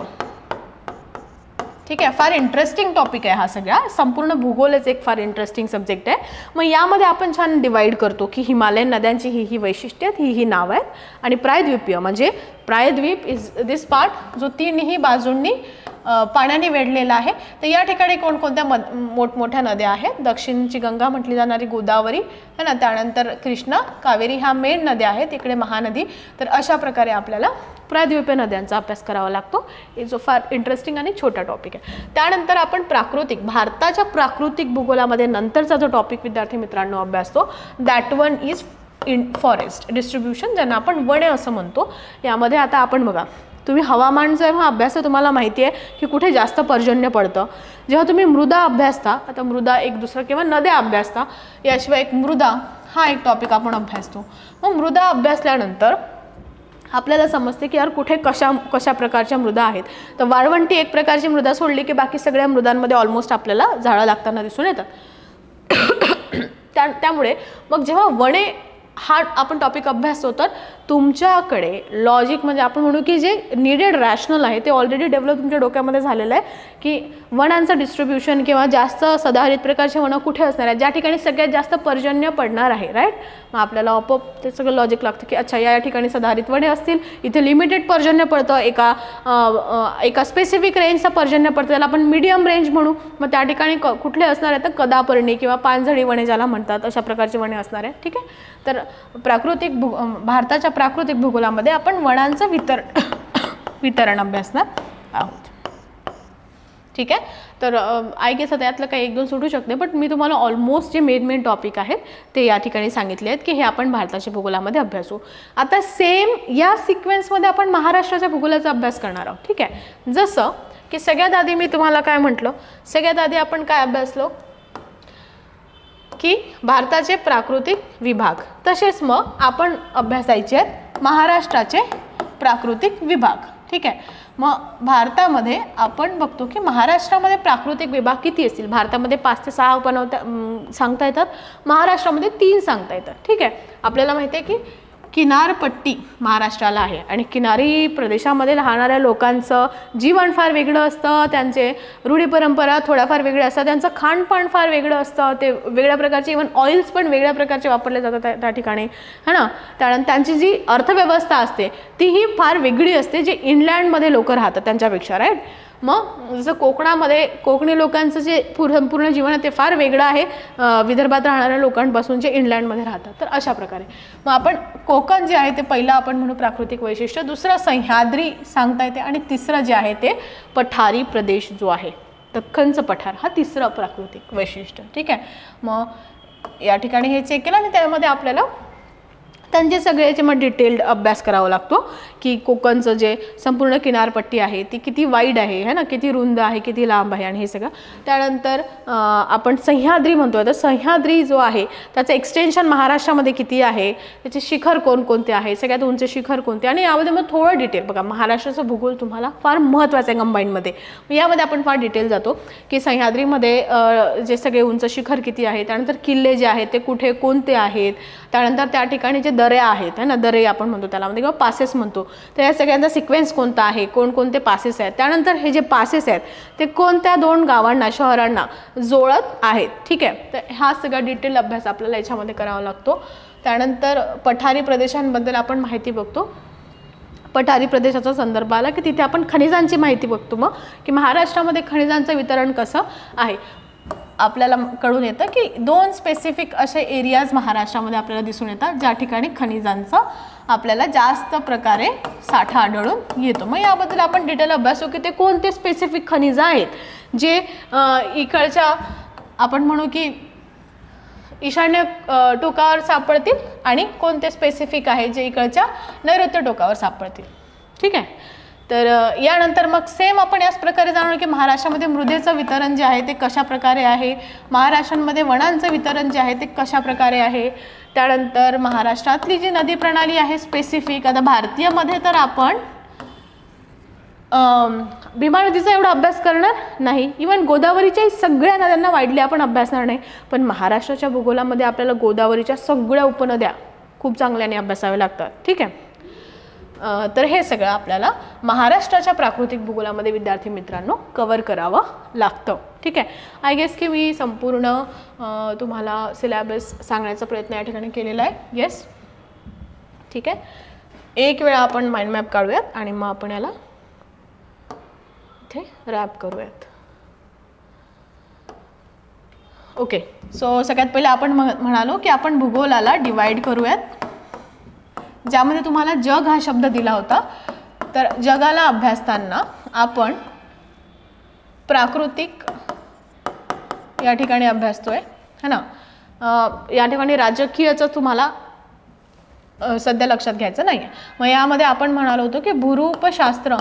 A: ठीक आहे. फार इंटरेस्टिंग टॉपिक आहे हा सगळा, संपूर्ण भूगोलच एक फार इंटरेस्टिंग सब्जेक्ट आहे. मग यामध्ये आपण छान डिवाइड करतो की हिमालयन नद्यांची ही वैशिष्ट्य आहेत, ही नावं आहेत आणि प्रायद्वीपीय म्हणजे प्रायद्वीप इज दिस पार्ट जो 3ही बाजूंनी पाण्याने वेढलेला आहे. तर या ठिकाणी कोणकोणत्या मोठमोठ्या नद्या आहेत, दक्षिणची गंगा म्हटली जाणारी गोदावरी है ना, त्यानंतर कृष्णा, कावेरी ह्या मेन नद्या आहेत, इकडे महानदी. तर अशा प्रकारे आपल्याला प्रायद्वीपीय नद्यांचा अभ्यास करावा लागतो. हे जो फार इंटरेस्टिंग आणि छोटा टॉपिक आहे. त्यानंतर आपण प्राकृतिक, भारताच्या प्राकृतिक भूगोलामध्ये नंतरचा जो टॉपिक विद्यार्थी मित्रांनो अभ्यासतो that one is in forest distribution, ज्यांना आपण वने असं म्हणतो. यामध्ये आता आपण बघा, तुम्ही हवामानचा जेव्हा अभ्यास आहे तुम्हाला माहिती आहे की कुठे जास्त पर्जन्य पडतं. जेव्हा तुम्ही मृदा अभ्यासता, आता मृदा एक दुसरा किंवा नद्या अभ्यासता, याशिवाय एक मृदा हा एक टॉपिक आपण अभ्यासतो. मग मृदा अभ्यासल्यानंतर आपल्याला समजते की यार कुठे कशा प्रकारच्या मृदा आहेत. तर वाळवंटी एक प्रकारची मृदा सोडली की बाकी सगळ्या मृदांमध्ये ऑलमोस्ट आपल्याला झाडं लागताना दिसून येतात. त्यामुळे मग जेव्हा वने हा आपण टॉपिक अभ्यासतो तर तुमच्याकडे लॉजिक म्हणजे आपण म्हणू की जे नीडेड रॅशनल आहे ते ऑलरेडी डेव्हलप तुमच्या डोक्यामध्ये झालेलं आहे की वनांचं डिस्ट्रीब्युशन किंवा जास्त सदाहरित प्रकारचे वनं कुठे असणार आहे, ज्या ठिकाणी सगळ्यात जास्त पर्जन्य पडणार आहे, राईट. मग आपल्याला आपोआप ते सगळं लॉजिक लागतं की अच्छा या ठिकाणी सदाहरित वने असतील, इथे लिमिटेड पर्जन्य पडतं, एका स्पेसिफिक रेंजचं पर्जन्य पडतं, त्याला आपण मीडियम रेंज म्हणू. मग त्या ठिकाणी कुठले असणार आहे तर कदापर्णी किंवा पानझडी वने ज्याला म्हणतात अशा प्रकारचे वने असणार आहे, ठीक आहे. तर भारताच्या प्राकृतिक भूगोलामध्ये आपण वनांचं वितरण अभ्यासणार आहोत, ठीक आहे. तर आय गेस आता यातलं काही 1-2 सुटू शकते, बट मी तुम्हाला ऑलमोस्ट जे मेन टॉपिक आहेत ते या ठिकाणी सांगितले आहेत की हे आपण भारताच्या भूगोलामध्ये अभ्यासू. आता सेम या सिक्वेन्समध्ये आपण महाराष्ट्राच्या भूगोलाचा अभ्यास करणार आहोत, ठीक आहे. जसं की सगळ्यात आधी मी तुम्हाला काय म्हटलं, सगळ्यात आधी आपण काय अभ्यासलो की भारताचे प्राकृतिक विभाग, तसेच मग आपण अभ्यासायचे आहेत महाराष्ट्राचे प्राकृतिक विभाग, ठीक आहे. मग भारतामध्ये आपण बघतो की महाराष्ट्रामध्ये प्राकृतिक विभाग किती असतील. भारतामध्ये 5 ते 6 सांगता येतात, महाराष्ट्रामध्ये 3 सांगता येतात, ठीक आहे. आपल्याला माहिती आहे की किनारपट्टी महाराष्ट्राला आहे आणि किनारी प्रदेशामध्ये राहणाऱ्या लोकांचं जीवन फार वेगळं असतं, त्यांचे रूढी परंपरा थोड्याफार वेगळ्या असतात, त्यांचं खाणपान फार वेगळं असतं, ते वेगळ्या प्रकारचे इव्हन ऑइल्स पण वेगळ्या प्रकारचे वापरले जातात त्या ठिकाणी, है ना. त्यानंतर त्यांची जी अर्थव्यवस्था असते तीही फार वेगळी असते जे इनलँडमध्ये लोक राहतात त्यांच्यापेक्षा, राईट. मग जसं कोकणामध्ये कोकणी लोकांचं जे पूर्ण जीवन आहे ते फार वेगळं आहे विदर्भात राहणाऱ्या लोकांपासून जे इनलँडमध्ये राहतात. तर अशा प्रकारे मग आपण कोकण जे आहे ते पहिलं आपण म्हणू प्राकृतिक वैशिष्ट्य, दुसरं सह्याद्री सांगता येते आणि तिसरं जे आहे ते पठारी प्रदेश जो आहे दख्खनचं पठार, हा तिसरं प्राकृतिक वैशिष्ट्य, ठीक आहे. मग या ठिकाणी हे चेक केलं आणि त्यामध्ये आपल्याला त्यांचे सगळ्याचे मग डिटेल्ड अभ्यास करावा लागतो की कोकणचं जे संपूर्ण किनारपट्टी आहे ती किती वाईड आहे, है ना, किती रुंद आहे, किती लांब आहे आणि हे सगळं. त्यानंतर आपण सह्याद्री म्हणतो, तर सह्याद्री जो आहे त्याचं एक्सटेन्शन महाराष्ट्रामध्ये किती आहे, त्याचे शिखर कोणकोणते आहे, सगळ्यात उंच शिखर कोणते, आणि यामध्ये मग थोडं डिटेल बघा. महाराष्ट्राचा भूगोल तुम्हाला फार महत्त्वाचा आहे कंबाईनमध्ये. यामध्ये आपण फार डिटेल जातो की सह्याद्रीमध्ये जे सगळे उंच शिखर किती आहे, त्यानंतर किल्ले जे आहेत ते कुठे कोणते आहेत, त्यानंतर त्या ठिकाणी जे दऱ्या आहेत, है ना, दरे आपण म्हणतो त्याला मध्ये किंवा पासेस म्हणतो, तर या सगळ्यांचा सिक्वेन्स कोणता आहे, कोणकोणते पासेस आहेत, त्यानंतर हे जे पासेस आहेत ते कोणत्या 2 गावांना शहरांना जोडत आहेत, ठीक आहे. तर हा सगळा डिटेल अभ्यास आपल्याला याच्यामध्ये करावा लागतो. त्यानंतर पठारी प्रदेशांबद्दल आपण माहिती बघतो. पठारी प्रदेशाचा संदर्भ आला की तिथे आपण खनिजांची माहिती बघतो, मग की महाराष्ट्रामध्ये खनिजांचं वितरण कसं आहे. आपल्याला कळून येतं की 2 स्पेसिफिक असे एरियाज महाराष्ट्रामध्ये आपल्याला दिसून येतात ज्या ठिकाणी खनिजांचा आपल्याला जास्त प्रकारे साठा आढळून येतो। मग याबद्दल आपण डिटेल अभ्यासू की ते कोणते स्पेसिफिक खनिज आहेत जे इकडच्या आपण म्हणू की ईशान्य टोकावर सापडतील आणि कोणते स्पेसिफिक आहे जे इकडच्या नैऋत्य टोकावर सापडतील। ठीक आहे, तर यानंतर मग सेम आपण याच प्रकारे जाणून की महाराष्ट्रामध्ये मृदेचं वितरण जे आहे ते कशा प्रकारे आहे, महाराष्ट्रामध्ये वनांचं वितरण जे आहे ते कशा प्रकारे आहे, त्यानंतर महाराष्ट्रातली जी नदी प्रणाली आहे स्पेसिफिक, आता भारतीयमध्ये तर आपण भीमा नदीचा एवढा अभ्यास करणार नाही, इवन गोदावरीच्या सगळ्या नद्यांना वाईडली आपण अभ्यासणार नाही, पण महाराष्ट्राच्या भूगोलामध्ये आपल्याला गोदावरीच्या सगळ्या उपनद्या खूप चांगल्याने अभ्यासाव्या लागतात। ठीक आहे, तर हे सगळं आपल्याला महाराष्ट्राच्या प्राकृतिक भूगोलामध्ये विद्यार्थी मित्रांनो कव्हर करावं लागतं। ठीक आहे, आय गेस की मी संपूर्ण तुम्हाला सिलेबस सांगण्याचा प्रयत्न या ठिकाणी केलेला आहे। येस, ठीक आहे, एक वेळा आपण माइंड मॅप काढूयात आणि मग आपण याला इथे रॅप करूयात। ओके, सो सगळ्यात पहिले आपण म्हणालो की आपण भूगोलाला डिवाइड करूयात, ज्यामध्ये तुम्हाला जग हा शब्द दिला होता, तर जगाला अभ्यासताना आपण प्राकृतिक या ठिकाणी अभ्यासतोय है ना। या ठिकाणी राजकीयचं तुम्हाला सध्या लक्षात घ्यायचं नाही आहे। मग यामध्ये आपण म्हणालो होतो की भूरूपशास्त्रचा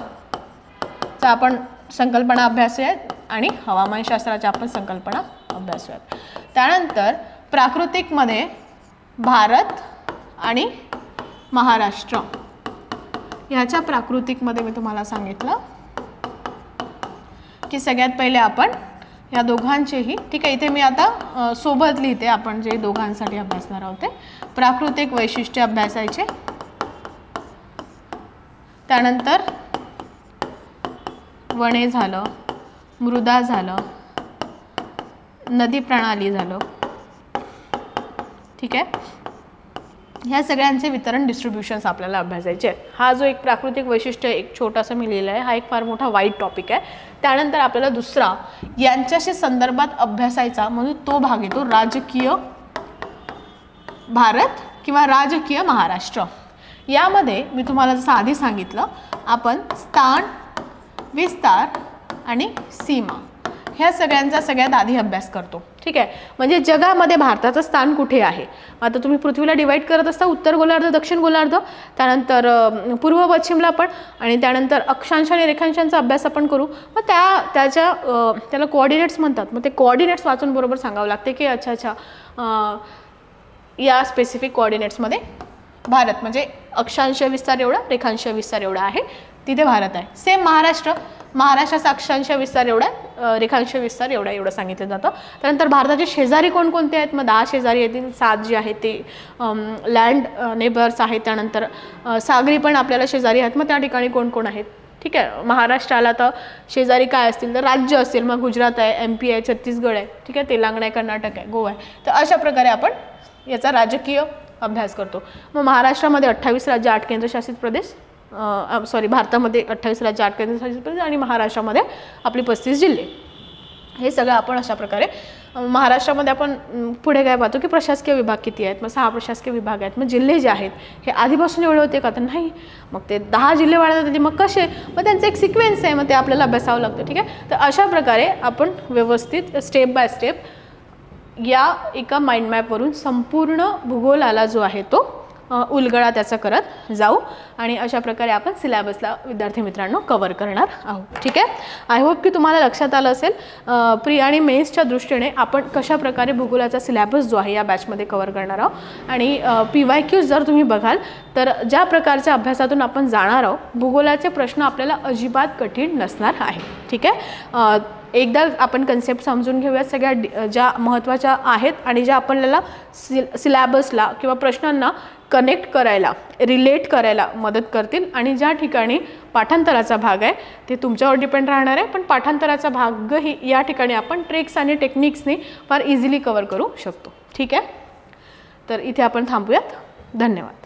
A: आपण संकल्पना अभ्यासूयात आणि हवामानशास्त्राच्या आपण संकल्पना अभ्यासूयात। त्यानंतर प्राकृतिकमध्ये भारत आणि महाराष्ट्र ह्याच्या प्राकृतिकमध्ये मी तुम्हाला सांगितलं की सगळ्यात पहिले आपण या दोघांचेही, ठीक आहे, इथे मी आता सोबत लिहिते, आपण जे दोघांसाठी अभ्यासणार आहोत ते प्राकृतिक वैशिष्ट्य अभ्यासायचे, त्यानंतर वने झालं, मृदा झालं, नदी प्रणाली झालं। ठीक आहे, ह्या सगळ्यांचे वितरण डिस्ट्रीब्युशन्स आपल्याला अभ्यासायचे आहेत। हा जो एक प्राकृतिक वैशिष्ट्य एक छोटासा मी लिहिला आहे, हा एक फार मोठा वाईड टॉपिक आहे। त्यानंतर आपल्याला दुसरा यांच्याशी संदर्भात अभ्यासायचा म्हणून तो भाग येतो राजकीय भारत किंवा राजकीय महाराष्ट्र। यामध्ये मी तुम्हाला जसं आधी सांगितलं, आपण स्थान, विस्तार आणि सीमा ह्या सगळ्यांचा सगळ्यात आधी अभ्यास करतो। ठीक आहे, म्हणजे जगामध्ये भारताचं स्थान कुठे आहे। आता तुम्ही पृथ्वीला डिवाइड करत असता उत्तर गोलार्ध, दक्षिण गोलार्ध, त्यानंतर पूर्व पश्चिमला पण, आणि त्यानंतर अक्षांश आणि रेखांशांचा अभ्यास आपण करू। मग त्याला कोऑर्डिनेट्स म्हणतात, मग ते कोऑर्डिनेट्स वाचून बरोबर सांगावं लागते की अच्छा या स्पेसिफिक कोऑर्डिनेट्समध्ये भारत म्हणजे अक्षांश विस्तार एवढा, रेखांश विस्तार एवढा आहे, तिथे भारत आहे। सेम महाराष्ट्राचा अक्षांश विस्तार एवढा, रेखांश विस्तार एवढं सांगितलं जातं। त्यानंतर भारताचे शेजारी कोणकोणते आहेत, मग 10 शेजारी येतील, 7 जे आहेत ते लँड नेबर्स आहेत, त्यानंतर सागरी पण आपल्याला शेजारी आहेत, मग त्या ठिकाणी कोण कोण आहेत। ठीक आहे, महाराष्ट्राला तर शेजारी काय असतील तर राज्य असेल, मग गुजरात आहे, MP आहे, छत्तीसगड आहे, ठीक आहे, तेलंगणा आहे, कर्नाटक आहे, गोवा आहे। तर अशा प्रकारे आपण याचा राजकीय अभ्यास करतो। मग महाराष्ट्रामध्ये 28 राज्य, 8 केंद्रशासित प्रदेश, भारतामध्ये 28 राज्य, 8 केंद्रशासित प्रदेश आणि महाराष्ट्रामध्ये आपली 35 जिल्हे। हे सगळं आपण अशा प्रकारे महाराष्ट्रामध्ये आपण पुढे काय पाहतो की प्रशासकीय विभाग किती आहेत, मग 6 प्रशासकीय विभाग आहेत, मग जिल्हे जे आहेत हे आधीपासून एवढे होते का तर नाही, मग ते 10 जिल्हे वाढवण्यात आले, मग कसे, मग त्यांचं एक सिक्वेन्स आहे, मग ते आपल्याला अभ्यासावं लागतं। ठीक आहे, तर अशा प्रकारे आपण व्यवस्थित स्टेप बाय स्टेप या एका माइंड मॅपवरून संपूर्ण भूगोलाला जो आहे तो उलगडा त्याचा करत जाऊ आणि अशा प्रकारे आपण सिलेबसला विद्यार्थी मित्रांनो कव्हर करणार आहोत। ठीक आहे, आय होप की तुम्हाला लक्षात आलं असेल प्री आणि मेन्सच्या दृष्टीने आपण कशा प्रकारे भूगोलाचा सिलेबस जो आहे या बॅचमध्ये कव्हर करणार आहोत। आणि PYQs जर तुम्ही बघाल तर ज्या प्रकारच्या अभ्यासातून आपण जाणार आहोत, भूगोलाचे प्रश्न आपल्याला अजिबात कठीण नसणार आहे। ठीक आहे, एकदा आपण कन्सेप्ट समजून घेऊया सगळ्या ज्या महत्त्वाच्या आहेत आणि ज्या आपल्याला सिलेबसला किंवा प्रश्नांना कनेक्ट करायला, रिलेट करायला मदत करतील, आणि ज्या ठिकाणी पाठांतराचा भाग आहे ते तुमच्यावर डिपेंड राहणार आहे, पण पाठांतराचा भागही या ठिकाणी आपण ट्रिक्स आणि टेक्निक्सने फार इझिली कव्हर करू शकतो। ठीक आहे, तर इथे आपण थांबूयात। धन्यवाद।